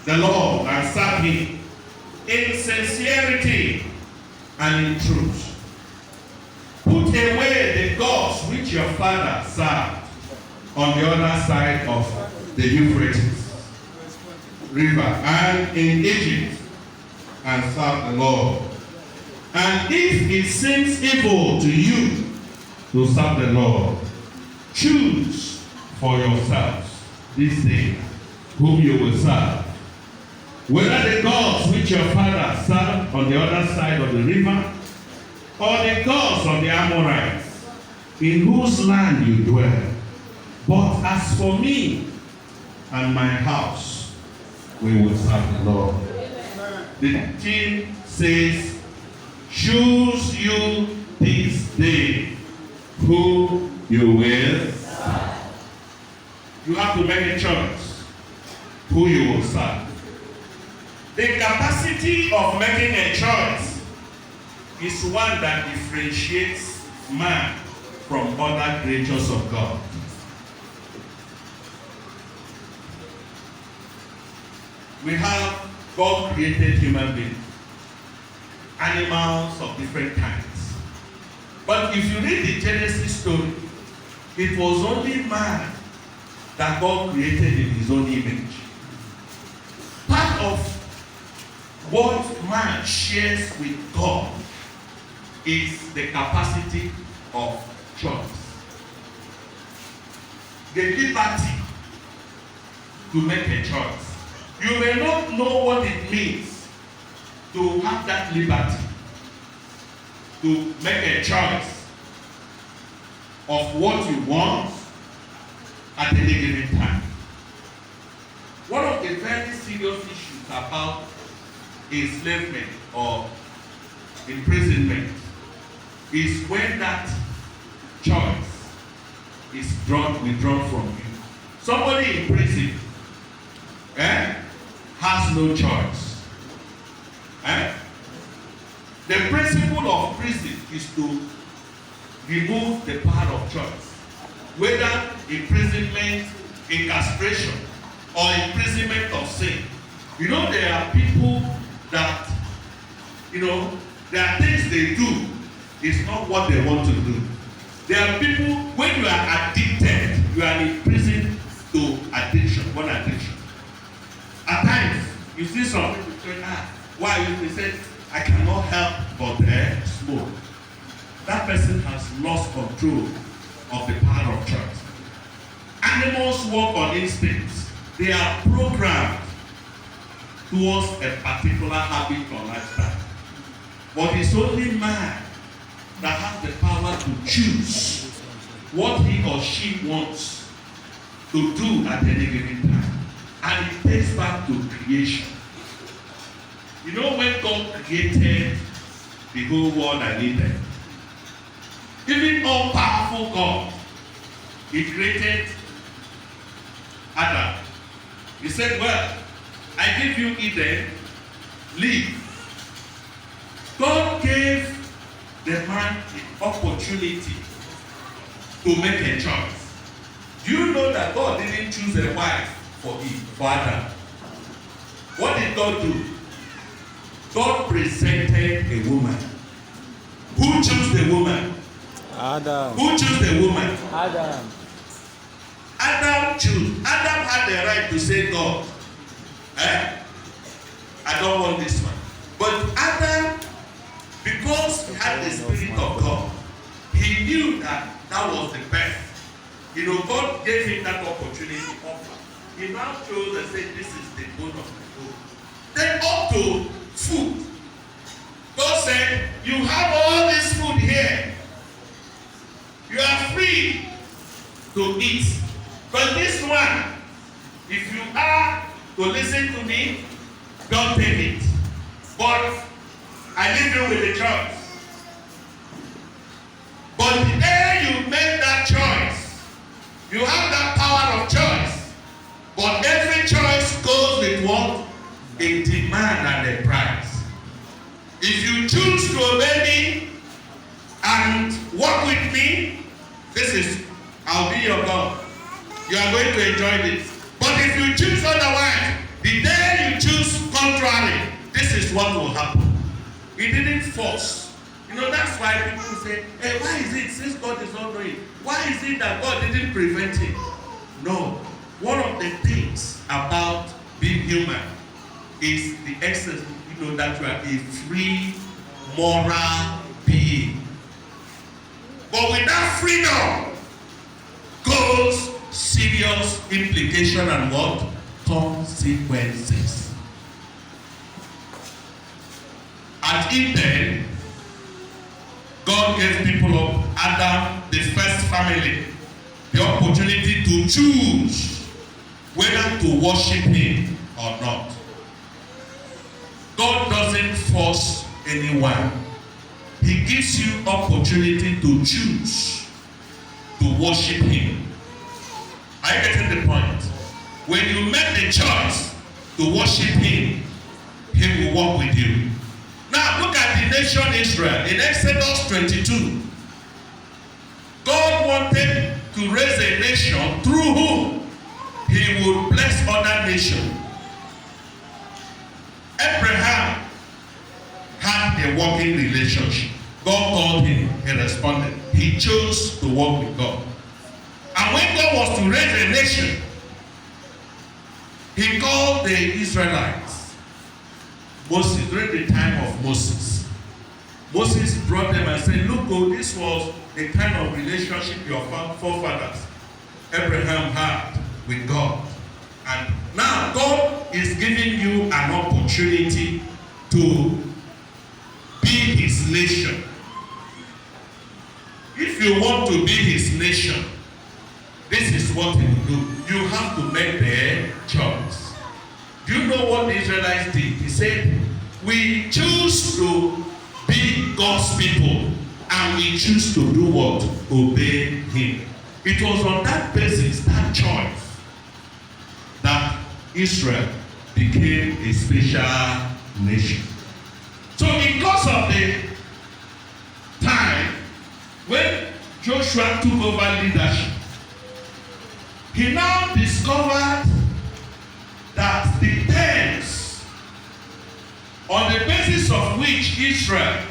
the Lord and serve him in sincerity and in truth. Put away the gods which your father served on the other side of the Euphrates river and in Egypt, and serve the Lord. And if it seems evil to you to serve the Lord, choose for yourselves this day whom you will serve, whether the gods which your father served on the other side of the river, or the gods of the Amorites, in whose land you dwell. But as for me and my house, we will serve the Lord. The king says, choose you this day who you will serve. You have to make a choice who you will serve. The capacity of making a choice is one that differentiates man from other creatures of God. We have God created human beings, animals of different kinds. But if you read the Genesis story, it was only man that God created in his own image. Part of what man shares with God is the capacity of choice. The liberty to make a choice. You may not know what it means to have that liberty to make a choice of what you want at any given time. One of the very serious issues about enslavement or imprisonment is when that choice is withdrawn from you. Somebody in prison has no choice. The principle of prison is to remove the power of choice, whether imprisonment, incarceration, or imprisonment of sin. You know, there are people that, there are things they do, it's not what they want to do. There are people, when you are addicted, you are in prison to addiction, one addiction. At times, you see some people saying, why? They say, I cannot help but smoke. That person has lost control of the power of choice. Animals work on instincts. They are programmed towards a particular habit or lifestyle. But it's only man that has the power to choose what he or she wants to do at any given time. And it takes back to creation. You know, when God created the whole world and Eden, even all-powerful God, he created Adam. He said, well, I give you Eden, live. God gave the man the opportunity to make a choice. Do you know that God didn't choose a wife for Adam? What did God do? God presented a woman. Who chose the woman? Adam. Who chose the woman? Adam. Adam chose. Adam had the right to say, God, I don't want this one. But Adam, because he had the Spirit of God, he knew that that was the best. God gave him that opportunity offer. He now chose and said, this is the bone of the bone. Then up to food. God said, you have all this food here. You are free to eat. But this one, if you are to listen to me, don't take it. But I leave you with the choice. But the day you make that choice, you have that power of choice. But every choice goes with what? A demand and a price. If you choose to obey me and walk with me, I'll be your God. You are going to enjoy this. But if you choose otherwise, the day you contrary, this is what will happen. He didn't force. That's why people say, hey, why is it, since God is all knowing, why is it that God didn't prevent it? No. One of the things about being human is the essence, that you are a free, moral being. But with that freedom goes serious implication and what? Consequences. At Eden, God gave people of Adam, the first family, the opportunity to choose whether to worship him or not. God doesn't force anyone. He gives you opportunity to choose to worship him. Are you getting the point? When you make the choice to worship him, he will walk with you. Now look at the nation Israel. In Exodus 22, God wanted to raise a nation through whom he would bless other nations. Abraham had a working relationship. God called him, he responded. He chose to walk with God. And when God was to raise a nation, he called the Israelites. Moses, during the time of Moses, Moses brought them and said, look, this was the kind of relationship your forefathers, Abraham, had with God. And now God is giving you an opportunity to be his nation. If you want to be his nation, this is what he will do. You have to make the choice. Do you know what the Israelites did? He said, we choose to be God's people and we choose to do what? Obey him. It was on that basis, that choice, that Israel became a special nation. So because of the time when Joshua took over leadership, he now discovered that the terms on the basis of which Israel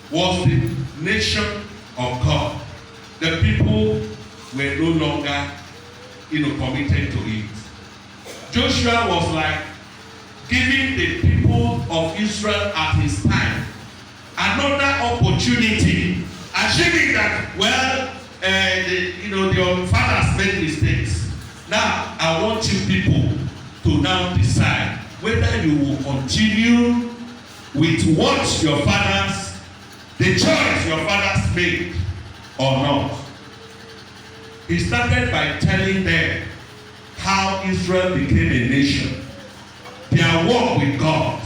was the nation of God, the people were no longer committed to it. Joshua was like giving the people of Israel at his time another opportunity, assuming that, your fathers made mistakes. Now, I want you people to now decide whether you will continue with what your fathers, the choice your fathers made or not. He started by telling them how Israel became a nation, their walk with God,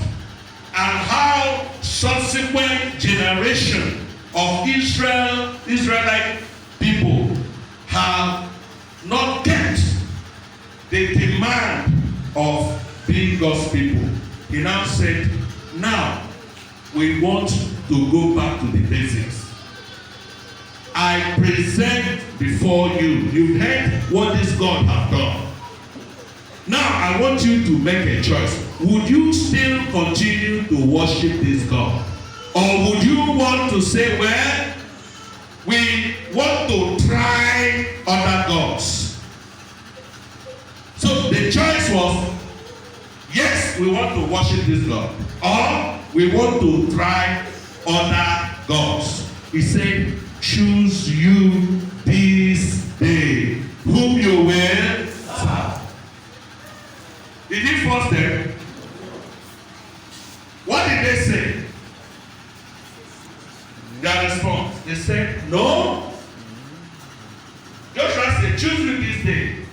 and how subsequent generation of Israelite people have not kept the demand of being God's people. He now said, now we want to go back to the basics. I present before you. You've heard what this God has done. Now I want you to make a choice. Would you still continue to worship this God? Or would you want to say, well, we want to try other gods? So the choice was, yes, we want to worship this God. Or we want to try other gods. He said, choose you this day whom you will serve. Did he force them? What did they say? Their response, they said, no. Joshua said, choose you this day.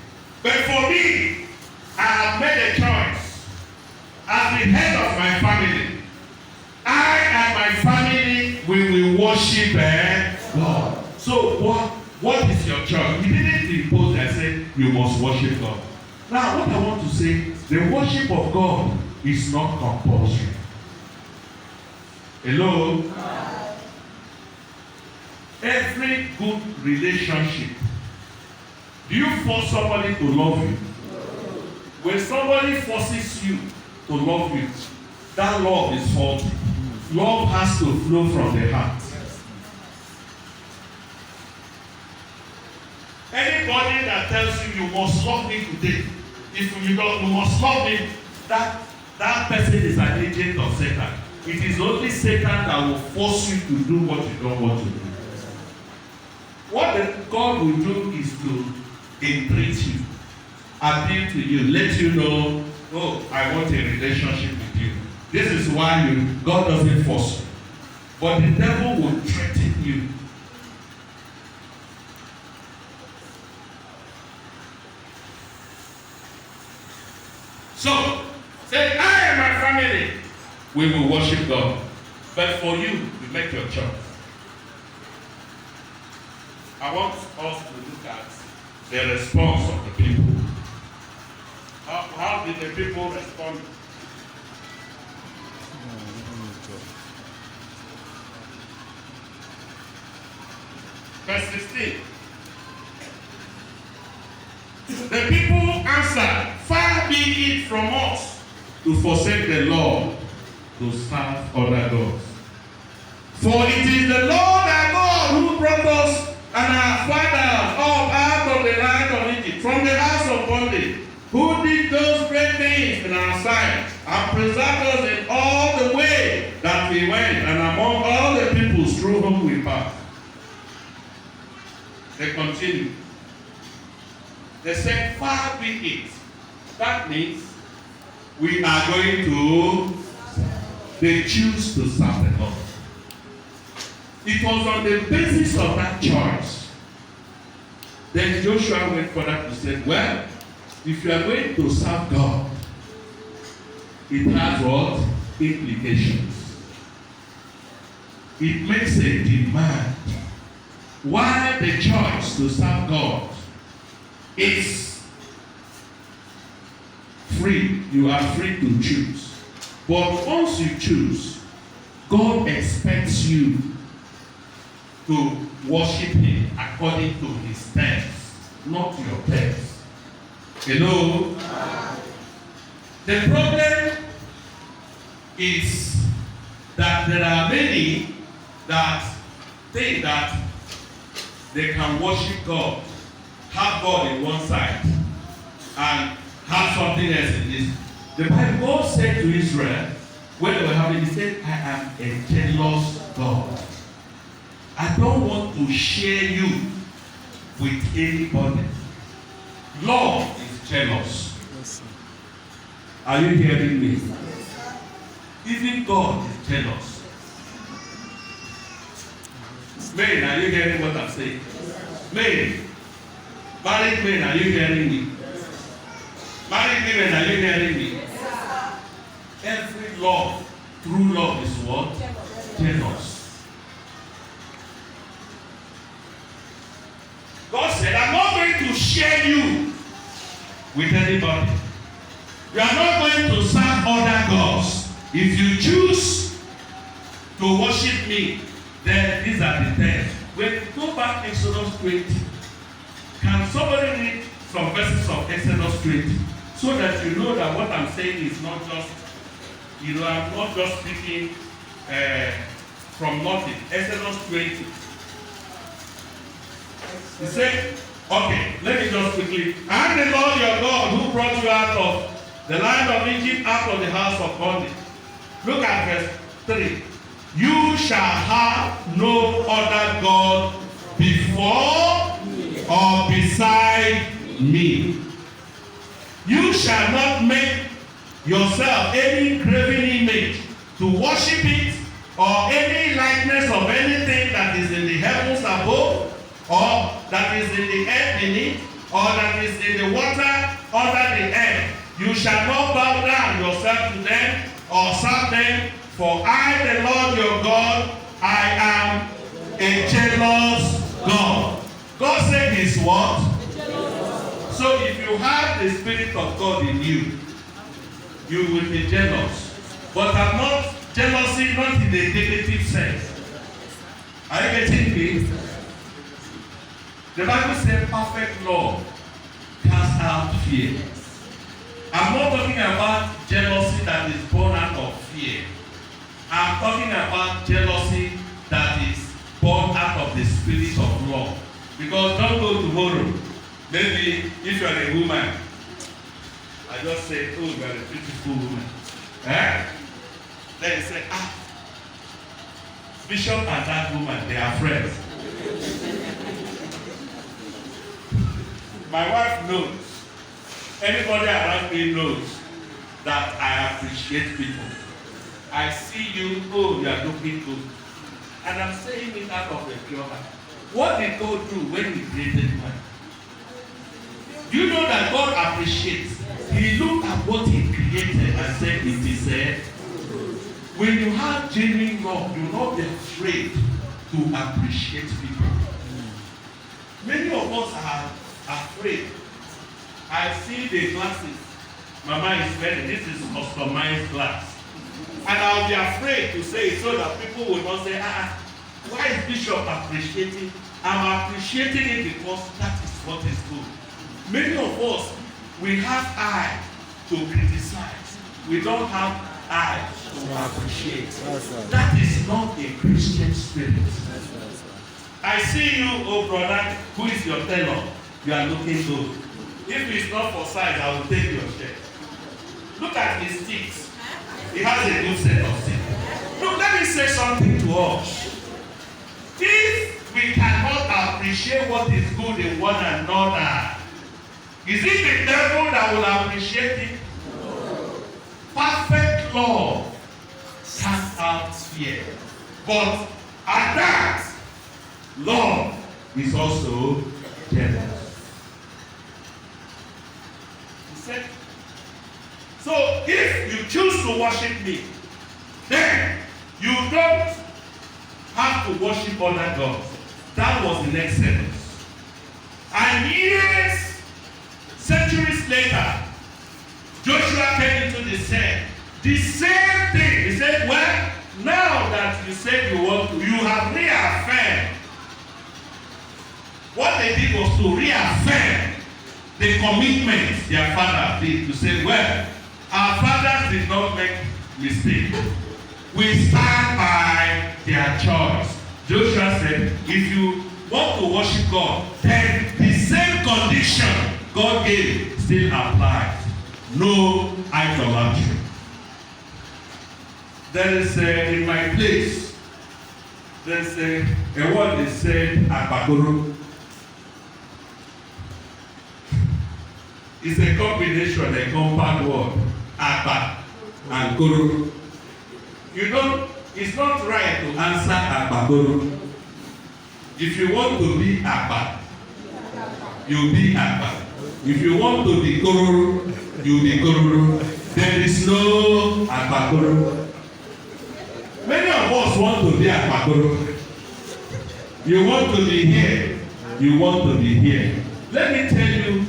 But for me, I have made a choice. As the head of my family, I and my family, we will worship God. So what is your choice? He didn't impose and say, you must worship God. Now, what I want to say, the worship of God is not compulsory. Hello? Every good relationship, do you force somebody to love you? When somebody forces you to love you, that love is faulty. Love has to flow from the heart. Anybody that tells you you must love me today, if you don't, you must love me, that person is an agent of Satan. It is only Satan that will force you to do what you don't want to do. What God will do is to entreat you, appeal to you, let you know, oh, I want a relationship with you. This is why God doesn't force you. But the devil will threaten you. So, say, I and my family, we will worship God. But for you, you make your choice. I want us to look at the response of the people. How did the people respond? Verse 16. The people answered, far be it from us to forsake the Lord to serve other gods. For it is the Lord our God who brought us and our fathers up out of the land of Egypt, from the house of bondage, who did those great things in our sight, and preserved us in all the way that we went, and among all the peoples through whom we passed. They continue. They said, far be it. That means we are going to, they choose to serve the Lord. It was on the basis of that choice. Then Joshua went further to say, well, if you are going to serve God, it has what? Implications. It makes a demand. Why the choice to serve God is free. You are free to choose. But once you choose, God expects you to worship Him according to His terms, not your terms. You know, the problem is that there are many that think that they can worship God, have God in one side, and have something else in this. The Bible, God said to Israel, when they were having, He said, I am a jealous God. I don't want to share you with anybody. Love is jealous. Are you hearing me? Even God is jealous. Men, are you hearing what I'm saying? Men, married men, are you hearing me? Married women, are you hearing me? Every love, true love is what? Jealous. God said, I'm not going to share you with anybody. You are not going to serve other gods. If you choose to worship me, then these are the terms. When you go back Exodus 20, can somebody read some verses of Exodus 20 so that you know that what I'm saying is not just, I'm not just speaking from nothing. Exodus 20. He said, okay, let me just quickly. I am the Lord your God who brought you out of the land of Egypt, out of the house of bondage. Look at verse 3. You shall have no other God before or beside me. You shall not make yourself any graven image to worship it, or any likeness of anything that is in the heavens above, or that is in the earth beneath, or that is in the water under the earth. You shall not bow down yourself to them or serve them, for I, the Lord your God, I am a jealous God. God said His what? So if you have the Spirit of God in you, you will be jealous. But I'm not jealousy, not in a negative sense. Are you getting me? The Bible says perfect love casts out fear. I'm not talking about jealousy that is born out of fear. I'm talking about jealousy that is born out of the spirit of love. Because don't go tomorrow. Maybe if you are a woman, I just say, oh, you are a beautiful woman. Eh? Then you say, Bishop and that woman, they are friends. My wife knows. Anybody around me knows that I appreciate people. I see you, oh, you are looking good. And I'm saying it out of the pure heart. What did God do when He created man? You know that God appreciates. He looked at what He created and said, it is there. When you have genuine love, you will not be afraid to appreciate people. Many of us are afraid. I see the glasses Mama is wearing. This is customized glass. And I'll be afraid to say it so that people will not say, why is Bishop appreciating? I'm appreciating it because that is what is good. Many of us, we have eye to criticize. We don't have eye to appreciate. That is not a Christian spirit. I see you, oh brother, who is your tailor? You are looking good. If it's not for size, I will take your shirt. Look at his teeth. He has a good set of teeth. Look, let me say something to us. If we cannot appreciate what is good in one another, is it the devil that will appreciate it? No. Perfect love casts out fear. But at that, love is also jealous. He said, so if you choose to worship me, then you don't have to worship other gods. That was the next sentence. And years, centuries later, Joshua came into the same thing. He said, well, now that you said you want to, you have reaffirmed. What they did was to reaffirm the commitment their father did to say, well, our fathers did not make mistake. We stand by their choice. Joshua said, if you want to worship God, then the same condition God gave still applies. No idolatry. There is in my place, there's a word they said, Agbagoro. It's a combination, a compound word, Agba and Goro. You know, it's not right to answer Agbagoro. If you want to be Agba, you be Agba. If you want to be Goro, you be Goro. There is no Agbagoro. Many of us want to be Agbagoro. You want to be here, you want to be here. Let me tell you,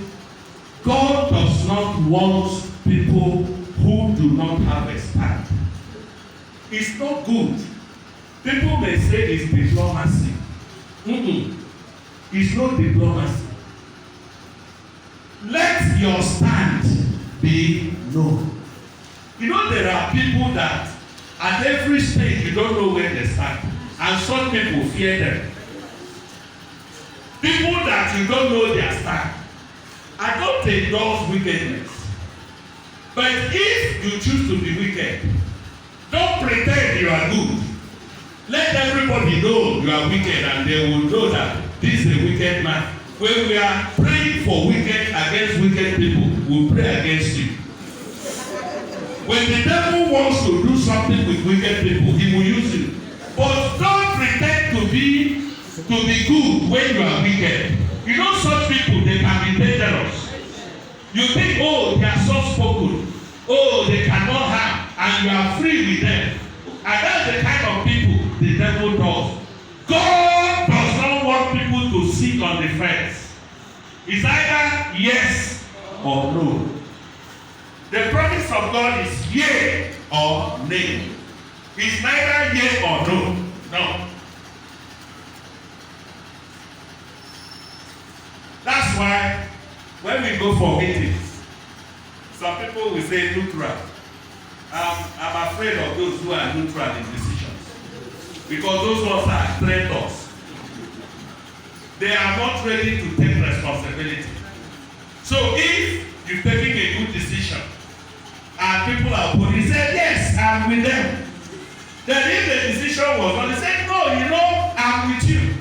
God does not want people who do not have a stand. It's not good. People may say it's diplomacy. It's not diplomacy. Let your stand be known. You know, there are people that at every stage you don't know where they stand. And some people fear them. People that you don't know their stand. I don't endorse wickedness. But if you choose to be wicked, don't pretend you are good. Let everybody know you are wicked and they will know that this is a wicked man. When we are praying for wicked against wicked people, we pray against you. When the devil wants to do something with wicked people, he will use you. But don't pretend to be good when you are wicked. You know such people, they can be dangerous. You think, oh, they are soft-spoken. Oh, they cannot harm. And you are free with them. And that's the kind of people the devil does. God does not want people to sit on the fence. It's either yes or no. The promise of God is yea or nay. It's neither yea or no. No. That's why when we go for meetings, some people will say neutral. I'm afraid of those who are neutral in decisions. Because those ones are traitors. They are not ready to take responsibility. So if you're taking a good decision and people are opposing, you say, yes, I'm with them. Then if the decision was wrong, they say, no, I'm with you.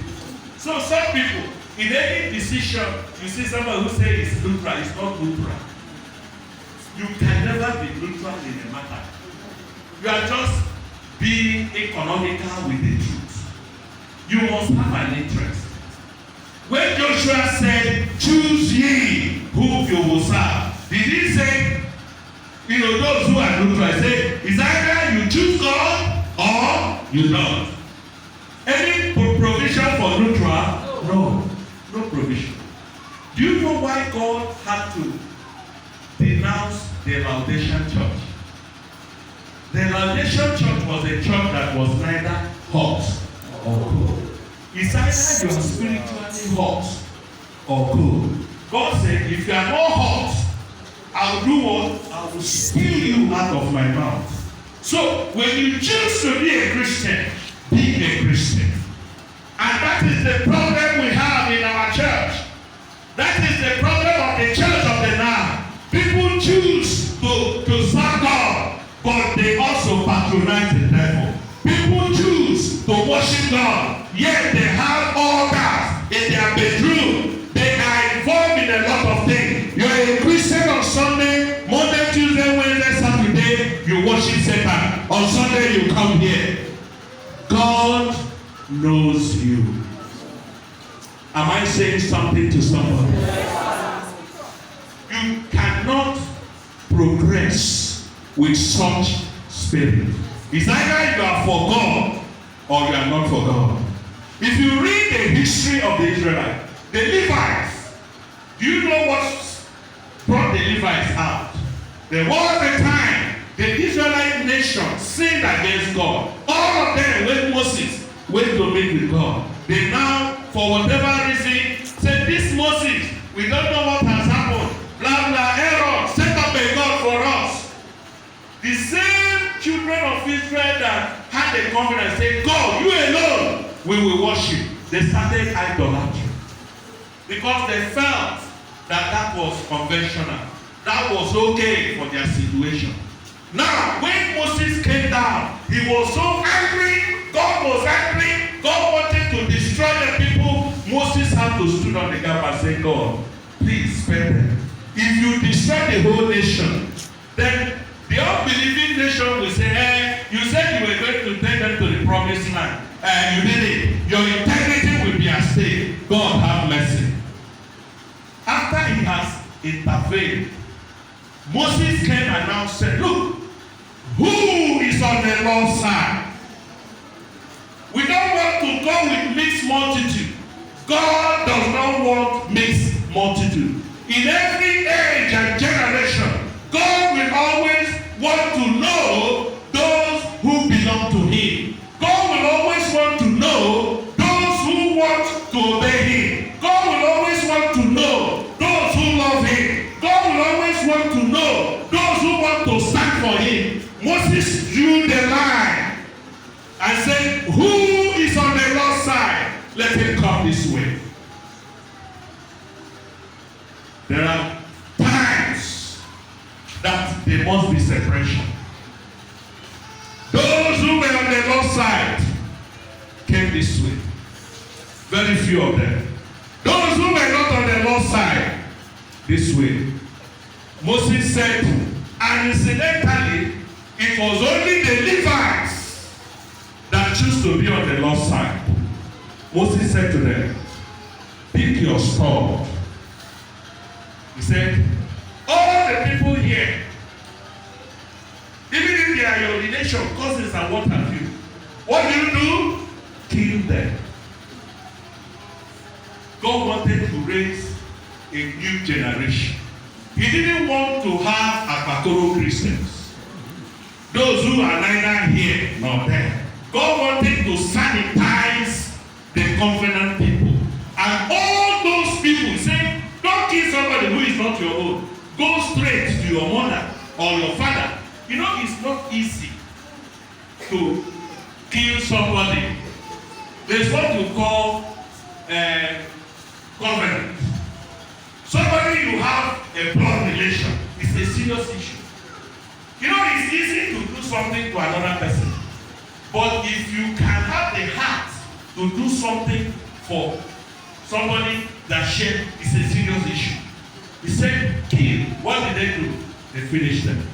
So some people, in any decision, you see someone who says it's neutral, it's not neutral. You can never be neutral in a matter. You are just being economical with the truth. You must have an interest. When Joshua said, choose ye whom you will serve, did he say, those who are neutral, say, is either you choose God or you don't? Any provision for neutral? No. No provision. Do you know why God had to denounce the Laodicean church? The Laodicean church was a church that was neither hot or cold. It's either you are spiritually hot or cold. God said, if you are not hot, I will do what? I will spew you out of my mouth. So when you choose to be a Christian, be a Christian. And that is the problem we have in our church. That is the problem of the church of the now. People choose to serve God, but they also patronize the devil. People choose to worship God, yet they have altars in their bedroom. They are involved in a lot of things. You are a Christian on Sunday, Monday, Tuesday, Wednesday, Saturday, you worship Satan. On Sunday, you come here. God knows you. Am I saying something to somebody? You cannot progress with such spirit. It's either you are for God or you are not for God. If you read the history of the Israelites, the Levites, do you know what brought the Levites out? There was a time the Israelite nation sinned against God. All of them, when Moses went to meet with God, they now, for whatever reason, said, this Moses, we don't know what has happened. Blah, blah, Aaron, set up a God for us. The same children of Israel that had the confidence, say, God, you alone, we will worship. They started idolatry. Because they felt that was conventional. That was okay for their situation. Now, when Moses came down, he was so angry. God was angry. God wanted to destroy the people. Moses had to stand on the gap and say, God, please spare them. If you destroy the whole nation, then the unbelieving nation will say, you said you were going to take them to the promised land. And you did it. Your integrity will be at stake. God have mercy. After he has intervened, Moses came and now said, look, who is on the Lord's side? We don't want to go with mixed multitude. God does not want mixed multitude. In every age and generation, God will always want to know those who belong to Him. God will always want to know those who want to obey Him. God will always want to know those who love Him. God will always want to know those who want to stand for Him. Moses drew the line and said, who is on the Lord's side? Let him come this way. There are times that there must be separation. Those who were on the Lord's side came this way. Very few of them. Those who were not on the Lord's side, this way. Moses said, and incidentally, it was only the Levites that choose to be on the Lord's side. Moses said to them, pick your sword. He said, all the people here, even if they are your relation, cousins and what have you, what do? Kill them. God wanted to raise a new generation. He didn't want to have Akpakoro Christians. Those who are neither here nor there. God wanted to sanitize the covenant people. And all those people say, don't kill somebody who is not your own. Go straight to your mother or your father You know, it's not easy to kill somebody. There's what you call covenant. Somebody you have a blood relation is a serious issue. You know, it's easy to do something to another person. But if you can have the heart to do something for somebody that shared, it's a serious issue. He said, kill. What did they do? They finished them.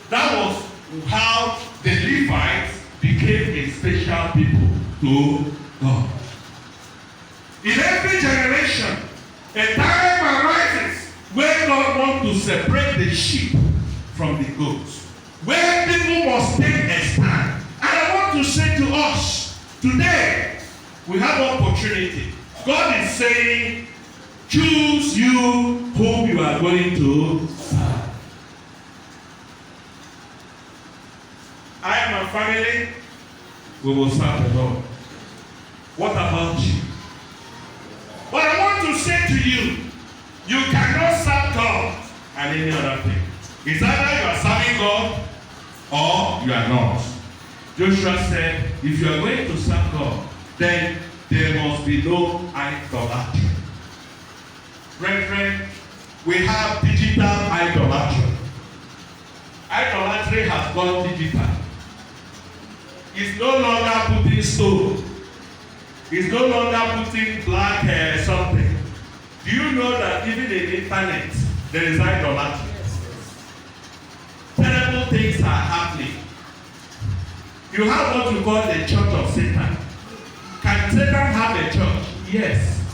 That was how the Levites became a special people to God. In every generation, a time arises where God wants to separate the sheep from the goats, where people must take a stand. And I want to say to us, today, we have opportunity. God is saying, choose you whom you are going to serve. I and my family, we will serve the Lord. What about you? But I want to say to you, you cannot serve God and any other thing. It's either you are serving God or you are not. Joshua said, if you are going to serve God, then there must be no idolatry. Brethren, we have digital idolatry. Idolatry has gone digital. It's no longer putting stone. It's no longer putting black something. Do you know that even in the internet, there is idolatry? Terrible things are happening. You have what you call the church of Satan. Can Satan have a church? Yes.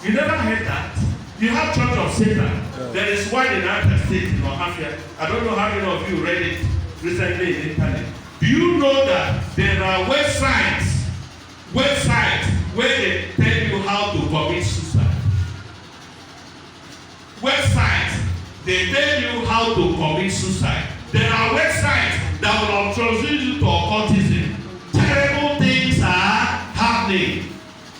You never heard that. You have church of Satan. There is one in United States in Ohio. I don't know how many of you read it recently in the internet. Do you know that there are websites where they tell you how to commit suicide? Websites, they tell you how to commit suicide. There are websites that will introduce you to occultism. Terrible things are happening.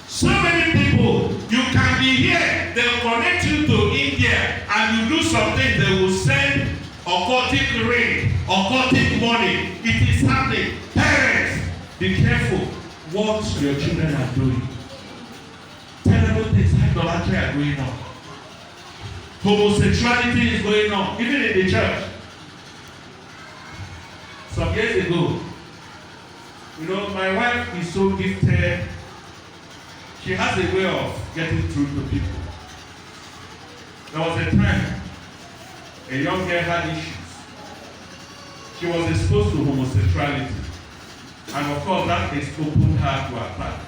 So many people, you can be here, they will connect you to India, and you do something, they will send occultic ring, occultic money. It is happening. Parents, be careful what your children are doing. Terrible things, idolatry are going on. Homosexuality is going on, even in the church. Some years ago, you know, my wife is so gifted. She has a way of getting through to people. There was a time a young girl had issues. She was exposed to homosexuality. And of course, that has opened her to attack.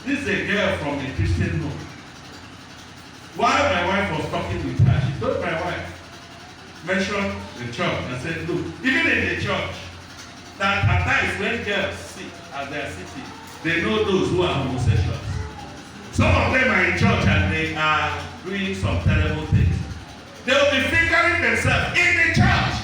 This is a girl from a Christian home. While my wife was talking with her, she told my wife, mentioned the church and said, look, even in the church, that at times when girls sit as they are sitting, they know those who are homosexuals. Some of them are in church and they are doing some terrible things. They will be fingering themselves in the church.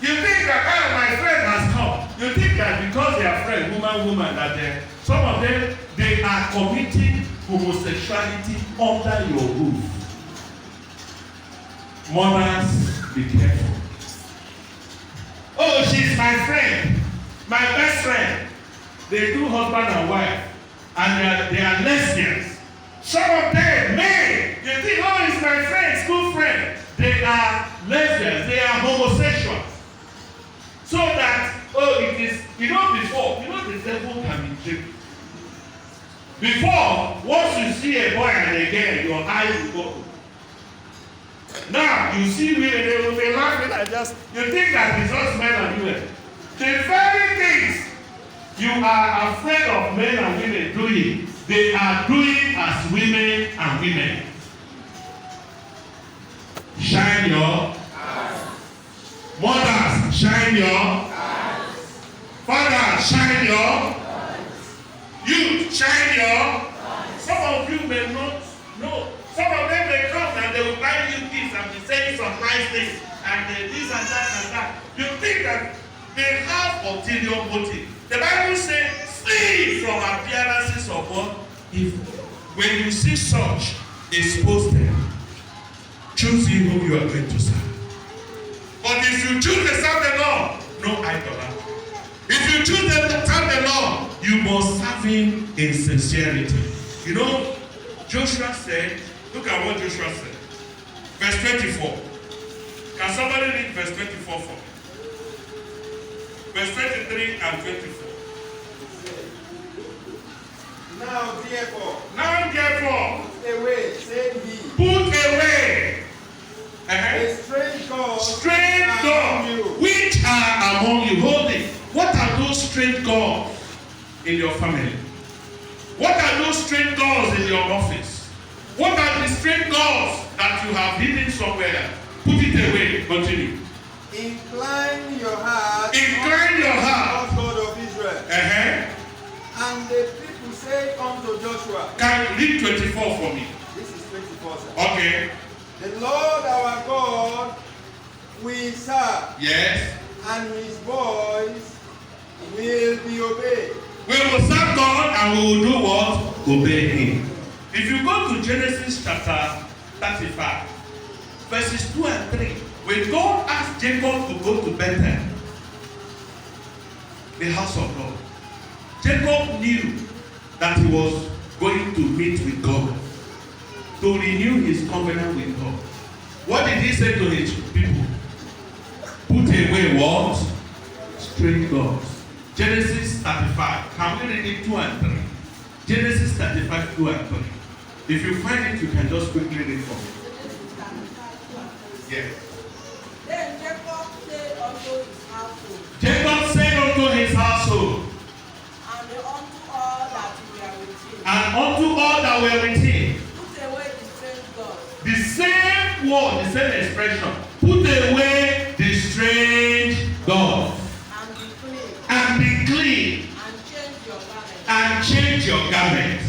You think that my friend has come. You think that because they are friends, woman, that some of them, they are committing homosexuality under your roof. Mothers, be careful. Oh, she's my friend, my best friend. They do husband and wife, and they are lesbians. Some of them, men, you think, oh, it's my friend, school friend. They are lesbians, they are homosexuals. So that, oh, it is, before, the devil can be tricky. Before, once you see a boy and a girl, your eyes will go. Now, you see women, they will be laughing at just, you think that it's just men and women. The very things you are afraid of men and women doing, they are doing as women and women. Shine your eyes. Mothers, shine your eyes. Fathers, shine your eyes. Youth, shine your eyes. Some of you may not know. Some of them may come and they will buy you gifts and be saying some nice things and this and that. You think that they have ulterior motive. The Bible says, flee from appearances of what? Evil. When you see such, expose them. Choose you whom you are going to serve. But if you you choose to serve the Lord, no idolatry. If you choose to serve the Lord, you must serve him in sincerity. You know, Joshua said, look at what Joshua said. Verse 24. Can somebody read verse 24 for me? Verse 23 and 24. Now therefore, Put away, said he, away a strange God, strange gods which are among you. Hold it. What are those strange gods in your family? What are those strange gods in your office? What are the strange gods that you have hidden somewhere? Put it away. Continue. Incline your heart, Incline your heart. God of Israel. And the people said unto Joshua, Can you read 24 for me? this is 24, sir. Okay. The Lord our God we serve, Yes. and his voice will be obeyed. We will serve God and we will do what? Obey him. If you go to Genesis chapter 35, verses 2 and 3, when God asked Jacob to go to Bethel, the house of God, Jacob knew that he was going to meet with God, to renew his covenant with God. What did he say to his people? Put away what? Strange gods. Genesis 35. Can we read it 2 and 3? Genesis 35, 2 and 3. If you find it, you can just quickly read for me. Yes. Then Jacob said unto his household, Jacob said unto his household, and unto all that were with him, and unto all that were with him, put away the strange gods, the same word, the same expression, put away the strange gods, and be clean, and be clean, and change your garment. and change your garment.